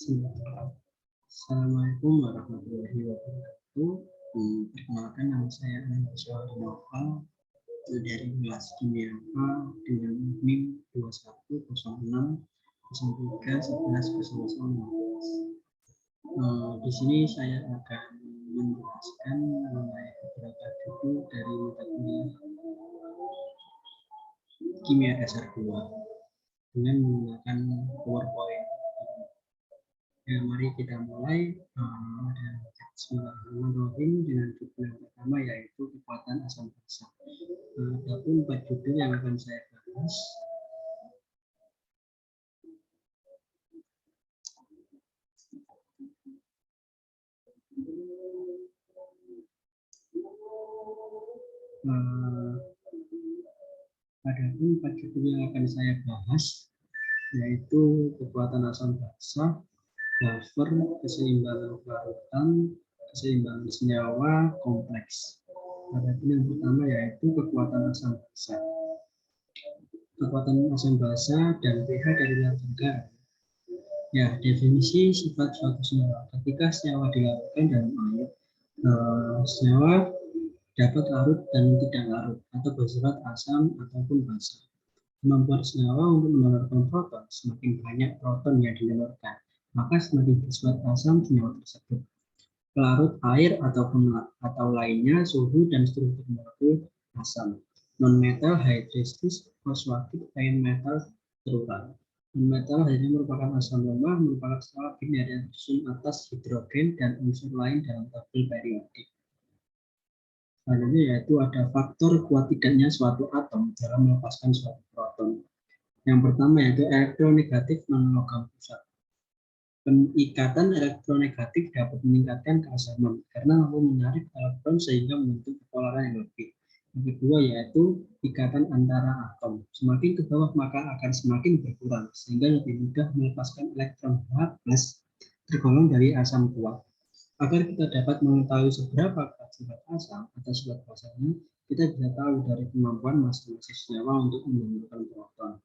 Assalamualaikum warahmatullahi wabarakatuh. Perkenalkan, nama saya Ananda Syahri Noval dari kelas kimia A dengan NIM 210603110015. Di sini saya akan menjelaskan mengenai beberapa buku dari mata kuliah kimia dasar 2 dengan menggunakan PowerPoint. Ya, mari kita mulai. Bismillahirrahmanirrahim dengan judul yang pertama yaitu kekuatan asam basa. Ada pun 4 judul yang akan saya bahas. Adapun 4 judul yang akan saya bahas yaitu kekuatan asam basa, buffer, keseimbangan larutan, keseimbangan senyawa, kompleks. Adapun yang pertama yaitu kekuatan asam basa. Kekuatan asam basa dan pH dari larut garam. Ya, definisi sifat suatu senyawa. Ketika senyawa dilarutkan dalam air, senyawa dapat larut dan tidak larut atau bersifat asam ataupun basa. Kemampuan senyawa untuk mengeluarkan proton, semakin banyak proton yang dilelurkan, maka semakin bersifat asam senyawa tersebut. Pelarut air atau lainnya, suhu dan struktur molekul asam. Non-metal hydrosis fosfatit ion metal terurai. Non-metal hanya merupakan asam lemah, merupakan skala binary susun atas hidrogen dan unsur lain dalam tabel periodik. Selanjutnya yaitu ada faktor kuat tidaknya suatu atom dalam melepaskan suatu proton. Yang pertama yaitu elektronegatif non-logam pusat. Ikatan elektronegatif dapat meningkatkan keasaman karena mampu menarik elektron sehingga membentuk polaran yang lebih. Yang kedua yaitu ikatan antara atom. Semakin ke bawah maka akan semakin berkurang sehingga lebih mudah melepaskan elektron H+ tergolong dari asam kuat. Agar kita dapat mengetahui seberapa kuat sifat asam atau sifat basanya, kita bisa tahu dari kemampuan masing-masing senyawa untuk membentukkan proton.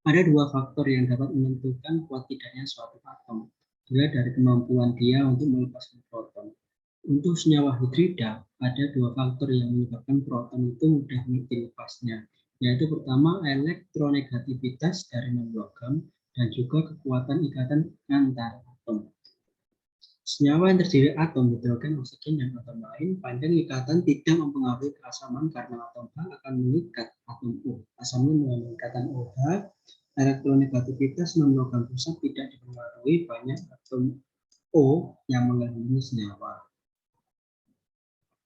Ada 2 faktor yang dapat menentukan kuat tidaknya suatu atom, dilihat dari kemampuan dia untuk melepaskan proton. Untuk senyawa hidrida, ada 2 faktor yang menyebabkan proton itu mudah dilepasnya, yaitu pertama elektronegativitas dari non-logam dan juga kekuatan ikatan antar atom. Senyawa yang terdiri atom hidrogen, oksigen, dan atom lain, panjang ikatan tidak mempengaruhi keasaman karena atom H akan mengikat atom O. Asamnya mengandung ikatan OH. Elektronegativitas non-logam pusat tidak dipengaruhi banyak atom O yang mengandungi senyawa.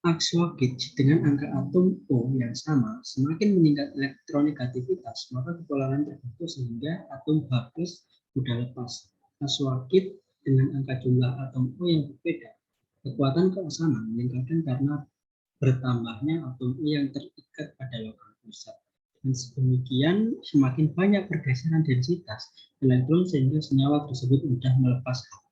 Axiotic dengan angka atom O yang sama, semakin meningkat elektronegativitas, maka kepolaran terbentuk sehingga atom H+ mudah lepas. Axiotic dengan angka jumlah atom O yang berbeda, kekuatan keasaman meningkatkan karena bertambahnya atom O yang terikat pada logam pusat. Dan sedemikian semakin banyak pergeseran densitas elektron sehingga senyawa tersebut mudah melepas H+.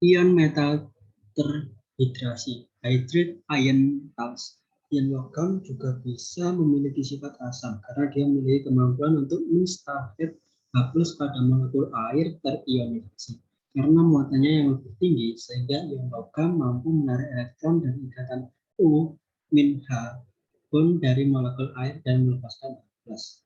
Ion metal terhidrasi, hydrate ion metals. Ion logam juga bisa memiliki sifat asam karena dia memiliki kemampuan untuk menstafet H+ pada molekul air terionisasi. Karena muatannya yang lebih tinggi, sehingga ion logam mampu menarik elektron dan ikatan O-H bond dari molekul air dan melepaskan H+.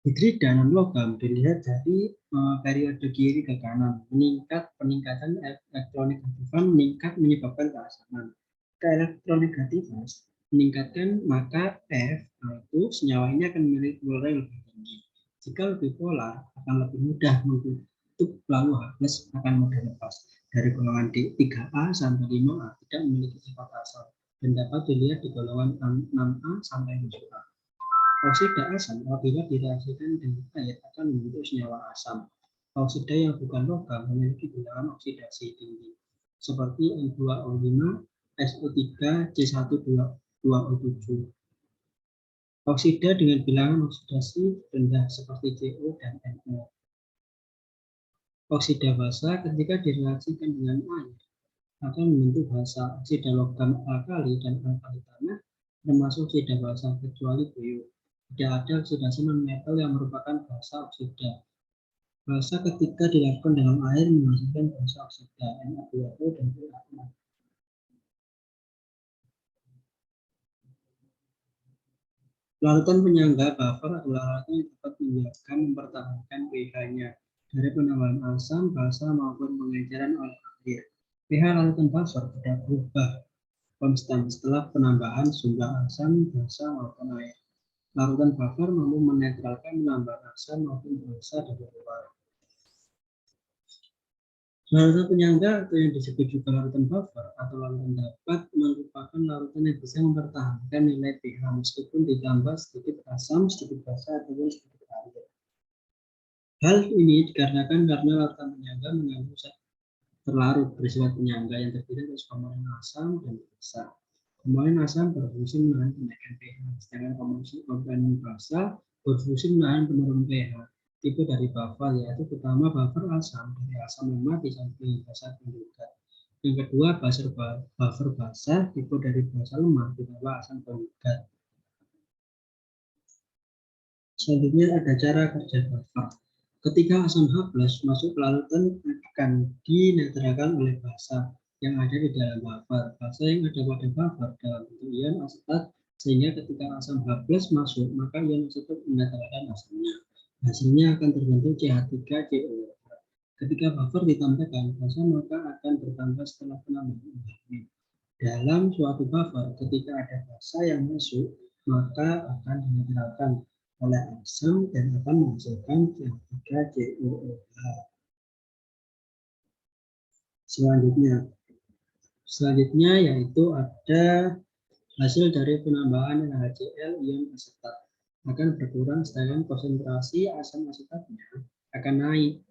Hidrida non-logam dilihat dari periode kiri ke kanan. Peningkatan elektronegatifan meningkat menyebabkan keasaman. Keelektronegatifan meningkatkan maka F, yaitu senyawa ini akan memiliki polar yang lebih tinggi. Jika lebih polar akan lebih mudah membentuk, lalu H+ akan mudah lepas. Dari golongan D3A sampai 5A tidak memiliki sifat asam dan dapat dilihat di golongan 6A sampai 7A. Oksida asam apabila direaksikan dengan air akan membentuk senyawa asam. Oksida yang bukan logam memiliki bilangan oksidasi tinggi, seperti N2O5, SO3, C12O7. Oksida dengan bilangan oksidasi rendah seperti CO dan NO. Oksida basa ketika direaksikan dengan air akan membentuk basa. Oksida logam alkali dan alkali tanah termasuk oksida basa kecuali beu. Tidak ada oksidasi non-metal yang merupakan basa oksida. Basa ketika dilakukan dalam air menghasilkan basa oksida Na2O dan BaO. Larutan penyangga buffer adalah larutan yang dapat menjaga mempertahankan pH-nya dari penambahan asam, basa maupun pengenceran oleh air. pH larutan buffer tidak berubah konstan setelah penambahan jumlah asam, basa maupun air. Larutan buffer mampu menetralkan penambahan asam maupun basa dari luar. Larutan penyangga atau yang disebut juga larutan buffer atau larutan dapat merupakan larutan yang bisa mempertahankan nilai pH meskipun ditambah sedikit asam, sedikit basa, ataupun sedikit air. Hal ini dikarenakan karena larutan penyangga mengandung zat terlarut bersifat penyangga yang terdiri atas komponen asam dan basa. Komponen asam berfungsi menahan kenaikan pH, sedangkan komponen basa berfungsi menahan penurunan pH. Tipe dari buffer yaitu pertama buffer asam dari asam lemah disamping basa penggugat. Yang kedua buffer basa tipe dari basa lemah ditambah asam penggugat. Selanjutnya ada cara kerja buffer. Ketika asam H+ masuk ke larutan akan dinetralkan oleh basa yang ada di dalam buffer. Basa yang ada pada buffer dalam bentuk ion asetat sehingga ketika asam H+ masuk maka ion asetat menetralkan asamnya. Hasilnya akan terbentuk CH3COOH. Ketika buffer ditambahkan, basa maka akan bertambah setelah penambahan OH. Dalam suatu buffer, ketika ada basa yang masuk, maka akan dinetralkan oleh asam dan akan menghasilkan CH3COOH. Selanjutnya yaitu ada hasil dari penambahan NaHCl ion asetat akan berkurang sedangkan konsentrasi asam asetatnya akan naik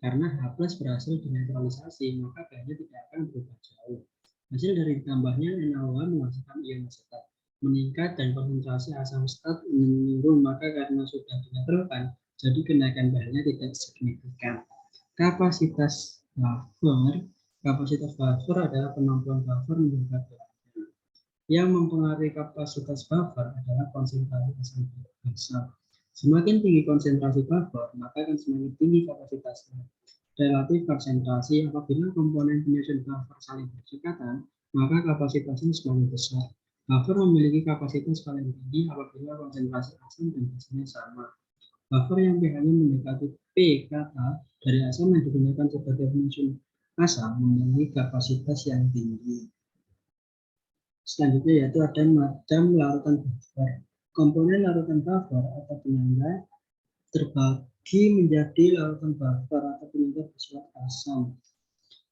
karena H+ berhasil dinetralisasi maka pH-nya tidak akan berubah jauh. Hasil dari ditambahnya NaOH menghasilkan ion asetat meningkat dan konsentrasi asam asetat menurun maka karena sudah dinetralkan jadi kenaikan pH-nya tidak signifikan. Kapasitas buffer adalah kemampuan buffer menjaga pH. Yang mempengaruhi kapasitas buffer adalah konsentrasi asam basa. Semakin tinggi konsentrasi buffer, maka akan semakin tinggi kapasitasnya. Relatif konsentrasi apabila komponen penyusun buffer saling berdekatan, maka kapasitasnya semakin besar. Buffer memiliki kapasitas paling tinggi apabila konsentrasi asam dan basanya sama. Buffer yang pH-nya mendekati pKa dari asam yang digunakan sebagai penyusun asam memiliki kapasitas yang tinggi. Selanjutnya yaitu ada macam larutan buffer. Komponen larutan buffer atau penyangga terbagi menjadi larutan buffer atau penyangga bersifat asam.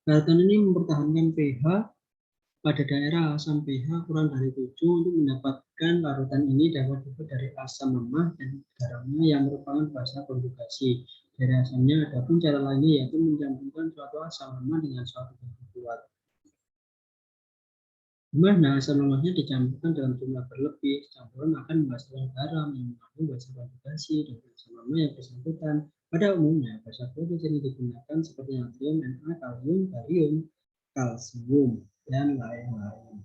Larutan ini mempertahankan pH pada daerah asam pH kurang dari 7 untuk mendapatkan larutan ini dapat dibuat dari asam lemah dan garamnya yang merupakan basa konjugasi. Dari asamnya ada pun cara lainnya yaitu mencampurkan suatu asam lemah dengan suatu basa kuat. Di mana asam lemahnya dicampurkan dalam jumlah berlebih, campuran akan menghasilkan garam yang mengandung basa konjugasi dan asam lemah yang bersangkutan. Pada umumnya, basa kuat di sini digunakan seperti natrium, Na, kalium, barium, kalsium, dan lain-lain.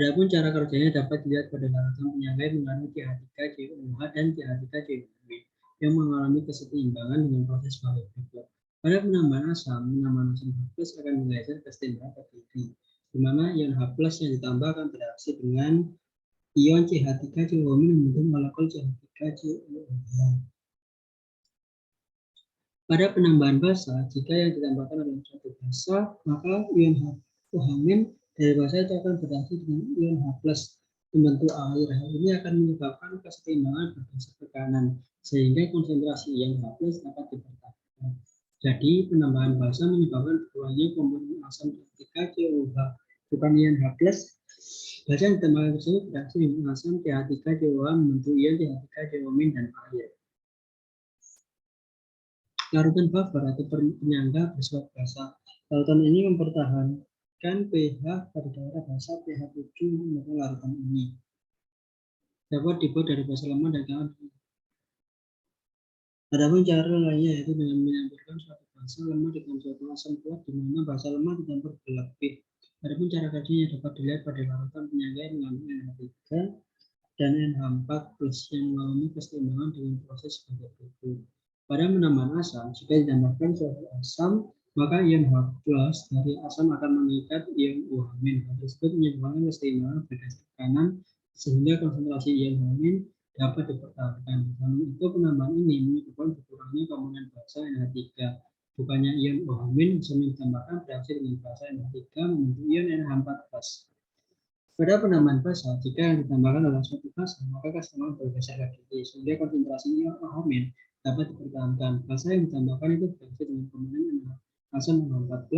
Adapun cara kerjanya dapat dilihat pada larutan penyangga yang mengandung CH3COOH dan CH3COOH yang mengalami keseimbangan dengan proses balik berikut. Pada penambahan asam H+ akan menggeser keseimbangan ke kiri, di mana ion H+ yang ditambah akan bereaksi dengan ion CH3COOH membentuk molekul CH3COOH. Pada penambahan basa, jika yang ditambahkan adalah suatu basa, maka ion OH- dari basa itu akan bereaksi dengan ion H+ membentuk air. Hal ini akan menyebabkan keseimbangan berdasar tekanan, sehingga konsentrasi ion H+ dapat dipertahankan. Jadi, penambahan basa menyebabkan berkurangnya komponen asam CH3COOH, bukan ion H+. Basa yang ditambahkan tersebut bereaksi dengan asam CH3COOH membentuk ion CH3COOH dan air. Larutan buffer atau penyangga bersifat basa. Larutan ini mempertahankan pH pada daerah basa pH 7 untuk larutan ini. Dapat dibuat dari basa lemah dan kawan. Adapun cara lainnya yaitu dengan menyampurkan suatu basa lemah dengan suatu asam kuat di mana basa lemah dicampur berlebih. Adapun cara kerjanya dapat dilihat pada larutan penyangga yang mengandung NH3 dan NH4 plus yang mengalami keseimbangan dengan proses sebagai berikut. Pada penambahan asam, jika ditambahkan suatu asam, maka ion H plus dari asam akan mengikat ion OH-. Hal tersebut menyebabkan keseimbangan pada tekanan sehingga konsentrasi ion H- dapat dipertahankan. Namun itu penambahan ini menyebabkan berkurangnya komponen basa NH3. Bukannya ion OH- bisa ditambahkan bereaksi dengan basa NH3 membentuk ion NH4+. Pada penambahan basa, jika yang ditambahkan adalah suatu basa, maka keseimbangan bergeser ke kiri sehingga konsentrasi ion OH- dapat dipertahankan. Basa yang ditambahkan itu bereaksi dengan komponen asam NH4+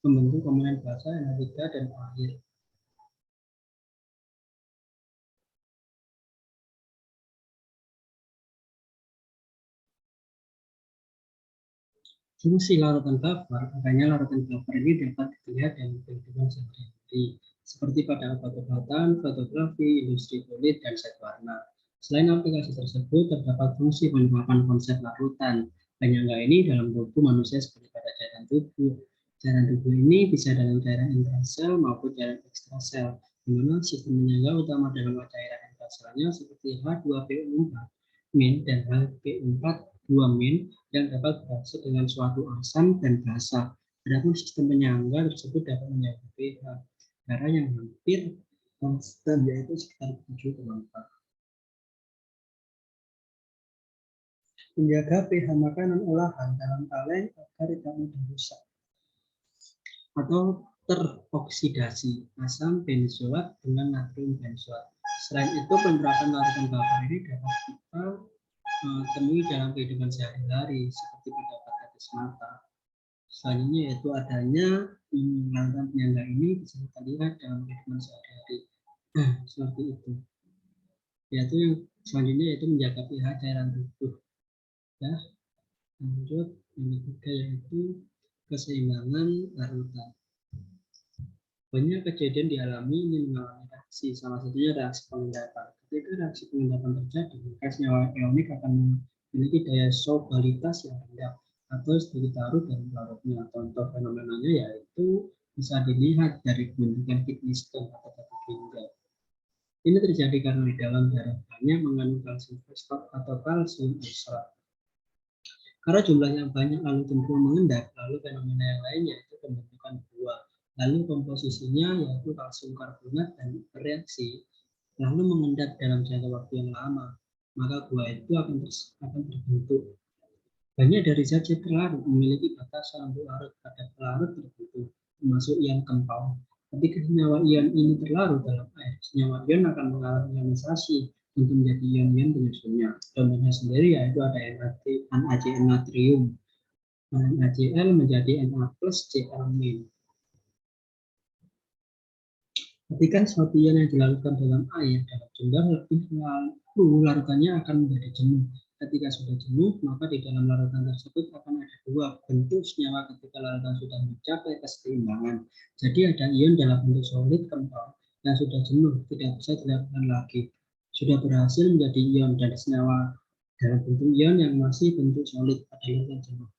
membentuk komponen basa NH3 dan air. Fungsi larutan buffer, adanya larutan buffer ini dapat dilihat dalam kehidupan sehari-hari, seperti pada obat-obatan, fotografi, industri kulit, dan set warna. Selain aplikasi tersebut, terdapat fungsi penerapan konsep larutan penyangga ini dalam tubuh manusia seperti pada cairan tubuh. Cairan tubuh ini bisa dalam cairan intrasel maupun cairan ekstrasel, di mana sistem penyangga utama dalam cairan intraselnya seperti H2PO4 dan H2PO4 yang dapat bereaksi dengan suatu asam dan basa. Adapun sistem penyangga tersebut dapat menjaga pH darah yang hampir konstan, yaitu sekitar 7,4. Menjaga pH makanan olahan dalam kaleng agar tidak mudah rusak atau teroksidasi asam benzoat dengan natrium benzoat. Selain itu, penerapan larutan buffer ini dapat kita temui dalam kehidupan sehari-hari seperti pada hepatitis mata. Selanjutnya yaitu adanya larutan penyangga ini bisa kita lihat dalam kehidupan sehari-hari seperti itu. Yaitu yang selanjutnya yaitu menjaga pH cairan tubuh. Ya, lanjut yang ketiga yaitu keseimbangan larutan. Banyak kejadian dialami ini mengalami reaksi, salah satunya reaksi pengendapan. Ketika reaksi pengendapan terjadi, maka senyawa ionik akan memiliki daya solubilitas yang rendah atau sedikit larut dalam larutnya. Contoh fenomenanya yaitu bisa dilihat dari bentukan kidney stone atau batu ginjal. Ini terjadi karena di dalam darah banyak mengandung kalsium fosfat atau kalsium oksal. Karena jumlahnya banyak lalu cenderung mengendap, lalu fenomena yang lainnya yaitu pembentukan buah. Lalu komposisinya yaitu kalsium karbonat dan bereaksi, lalu mengendap dalam jangka waktu yang lama, maka buah itu akan terbentuk. Banyak dari zat-zat terlarut memiliki batasan untuk larut pada pelarut tertentu, termasuk ion compound. Ketika senyawa ion ini terlarut dalam air, senyawa ion akan mengalami ionisasi untuk menjadi ion-ion penyusunnya. Contohnya sendiri yaitu ada NaCl natrium, NaCl menjadi Na plus Cl-. Ketika suatu ion yang dilarutkan dalam air dalam jumlah lebih, lalu larutannya akan menjadi jenuh. Ketika sudah jenuh, maka di dalam larutan tersebut akan ada dua bentuk senyawa ketika larutan sudah mencapai keseimbangan. Jadi ada ion dalam bentuk solid compound yang sudah jenuh, tidak bisa dilakukan lagi. Sudah berhasil menjadi ion dan senyawa dalam bentuk ion yang masih bentuk solid pada larutan jenuh.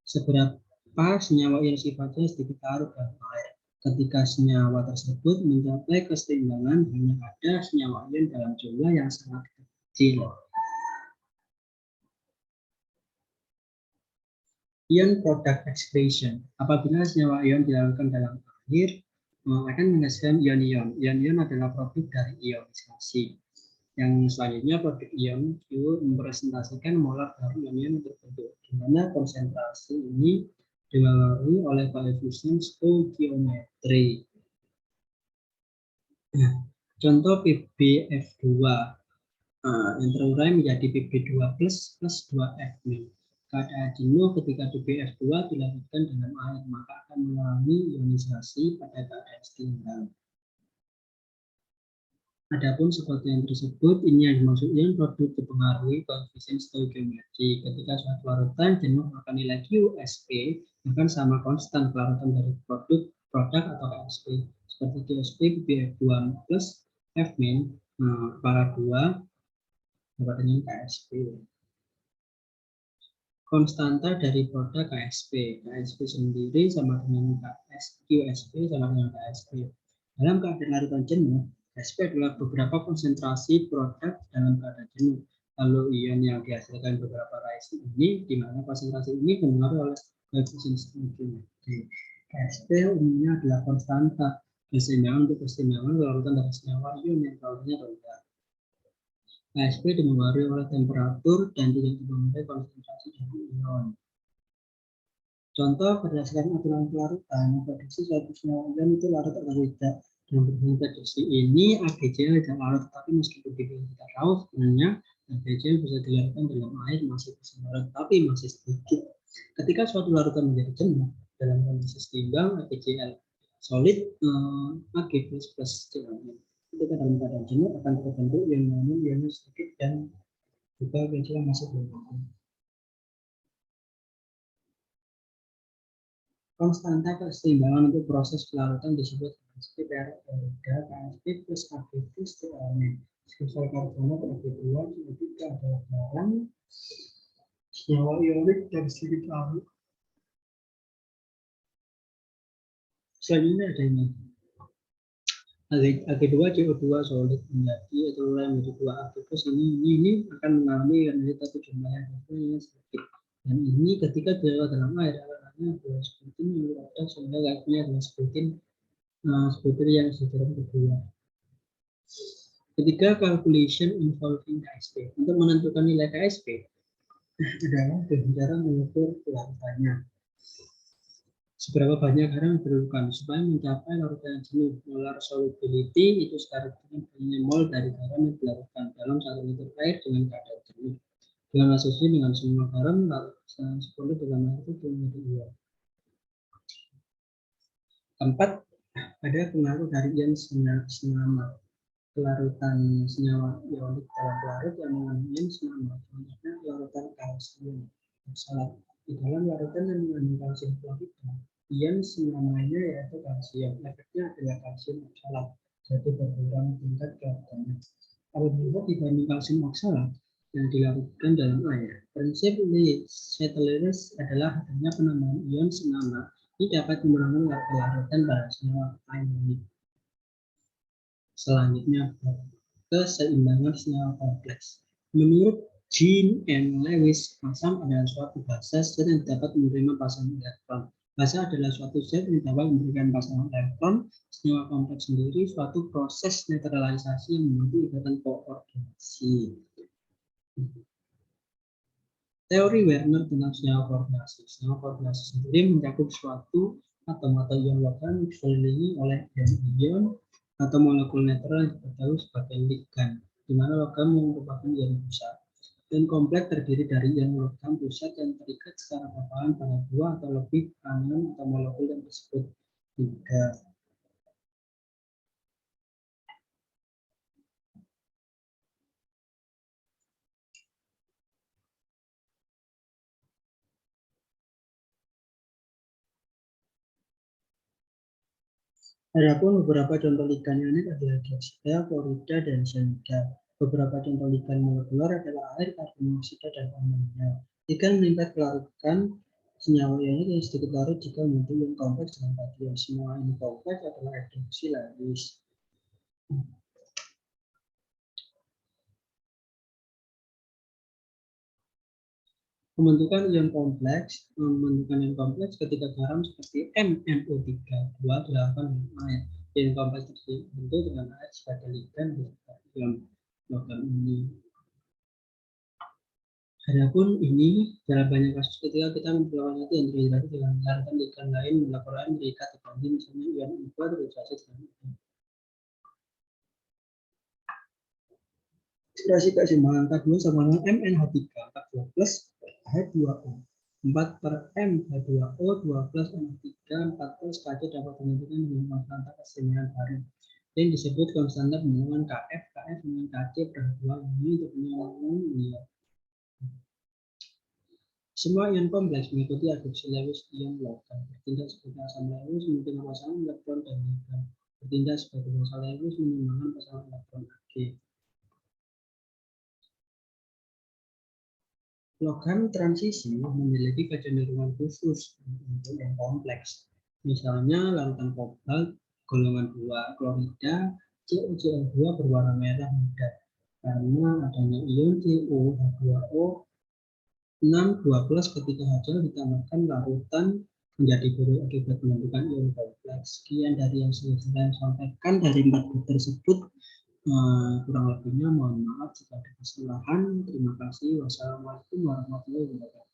Seberapa senyawa ion sifatnya sedikit larut dalam air. Ketika senyawa tersebut mencapai keseimbangan, hanya ada senyawa ion dalam jumlah yang sangat kecil. Ion product excretion. Apabila senyawa ion dilarutkan dalam air, akan menghasilkan ion-ion. Ion-ion adalah produk dari ionisasi. Yang selanjutnya produk ion itu mempresentasikan molar dari ion-ion terbentuk, di mana konsentrasi ini dipengaruhi oleh koefisien stoichiometri. Contoh PbF2 yang terurai menjadi Pb2 plus 2F-. Keadaan jenuh ketika PbF2 dilanjutkan dalam air, maka akan mengalami ionisasi pada keadaan seimbang. Adapun seperti yang tersebut, ini yang dimaksud ion produk dipengaruhi koefisien stoichiometri. Ketika suatu larutan jenuh, maka nilai QSP akan sama konstan kelarutan dari produk atau KSP. Seperti QSP PbF2 plus F- para 2 dapat dengan KSP. Konstanta dari produk KSP. KSP sendiri sama dengan QSP sama dengan KSP. Dalam keadaan larutan jenuh, Sp adalah beberapa konsentrasi produk dalam keadaan jenuh. Lalu ion yang dihasilkan beberapa reaksi ini, di mana konsentrasi ini dipengaruhi oleh koefisien stability. Sp umumnya adalah konstanta. Keseimbangan untuk keseimbangan larutan dari senyawa ion yang kalorinya rendah. Sp dipengaruhi oleh temperatur dan tidak dipengaruhi konsentrasi dari ion. Contoh berdasarkan aturan kelarutan, prediksi suatu senyawa ion itu larut atau tidak. Dan berdasarkan prediksi ini, AgCl tidak larut, tapi meskipun kita tahu sebenarnya AgCl bisa dilarutkan dalam air masih bisa larut, tapi masih sedikit. Ketika suatu larutan menjadi jenuh dalam kondisi seimbang, AgCl solid, Ag plus Cl. Ketika dalam keadaan jenuh akan terbentuk yang namun ionnya sedikit dan juga AgCl masih belum aktif. Konstanta keseimbangan untuk proses pelarutan disebut KSP dari KSP plus Ag plus Cl. Kristal karbonat Ag2 CO3 adalah barang senyawa ionik dan sedikit larut. Selanjutnya ada ini. Ag2 CO2 solid menjadi menjadi 2 Ag plus ini akan mengalami energi tapi jumlahnya sedikit. Dan ini ketika dilarut dalam air adalah sebutin yang ada sehingga gasnya adalah sebutir yang sejaran kedua. Ketiga, calculation involving KSP. Untuk menentukan nilai KSP adalah dengan cara mengukur larutannya. Seberapa banyak garam diperlukan supaya mencapai larutan jenuh. Molar solubility itu setara dengan mol dari garam yang dilarutkan dalam 1 liter air dengan keadaan jenuh. Dengan asumsi dengan semua garam larutan 10 dalam air itu menjadi ion. Keempat, ada pengaruh dari ion senyawa. Kelarutan senyawa ionik dalam pelarut yang mengandung ion senyawa. Contohnya larutan kalsium oksalat. Di dalam larutan yang mengandung kalsium klorida, ion senyawanya yaitu kalsium. Efeknya adalah kalsium oksalat, jadi berkurang tingkat kelarutannya. Apabila dibanding kalsium oksalat yang dilarutkan dalam air, prinsip Lee-Shetler adalah adanya penambahan ion senyawa ini dapat mengurangi larutan pada senyawa ionik. Selanjutnya, keseimbangan senyawa kompleks. Menurut Jean and Lewis, asam adalah suatu basa zat yang dapat menerima pasangan elektron. Basa adalah suatu zat yang dapat memberikan pasangan elektron. Senyawa kompleks sendiri suatu proses netralisasi yang membantu ikatan koordinasi. Teori Werner tentang senyawa koordinasi. Senyawa koordinasi sendiri mencakup suatu atom atau ion logam dikelilingi oleh ion atau molekul netral yang diketahui sebagai ligan, di mana logam merupakan ion pusat. Ion kompleks terdiri dari ion logam pusat yang terikat secara kovalent pada 2 atau lebih anion atau molekul yang disebut ligan. Adapun beberapa contoh ligan ionik adalah dioksida, klorida, dan cyanida. Beberapa contoh ligan molekuler adalah air, karbon dioksida, dan amonia. Ligan meningkat kelarutan senyawa ionik yang sedikit larut jika membentuk ion kompleks dengan badian. Semua ion kompleks adalah hidroksi Lewis. Pembentukan ion kompleks ketika garam seperti MnO3 dilakukan dengan air. Ion kompleks terbentuk dengan air sebagai ligan ion logam ini. Adapun ini dalam banyak kasus ketika kita memperlakukan yang terhidrat dengan larutan ligan lain melakukan mereka terganti misalnya ion O2 terhidrat dengan ion. Ekspresi keseimbangan K2 sama dengan MnH3 K2 plus H2O 4 per M H2O 2 plus NH3 4 plus Kc dapat ditentukan dengan konstanta keseimbangan baru yang disebut konstanta pembentukan Kf dengan Kc per H2 ini untuk penyambungan ion. Semua ion kompleks mengikuti hidroksi Lewis ion logam bertindak sebagai asam Lewis menentukan pasangan elektron dan ligan, bertindak sebagai basa Lewis menyeimbangkan pasangan elektron Ag. Logam transisi memiliki kecenderungan khusus untuk yang kompleks. Misalnya larutan kobalt golongan 2 klorida CuCl2 berwarna merah muda karena adanya ion CuH2O 6,2+ ketika HCl ditambahkan larutan menjadi biru akibat pembentukan ion kompleks. Sekian dari yang saya sampaikan dari 4 buku tersebut. Kurang lebihnya mohon maaf jika ada kesalahan. Terima kasih. Wassalamualaikum warahmatullahi wabarakatuh.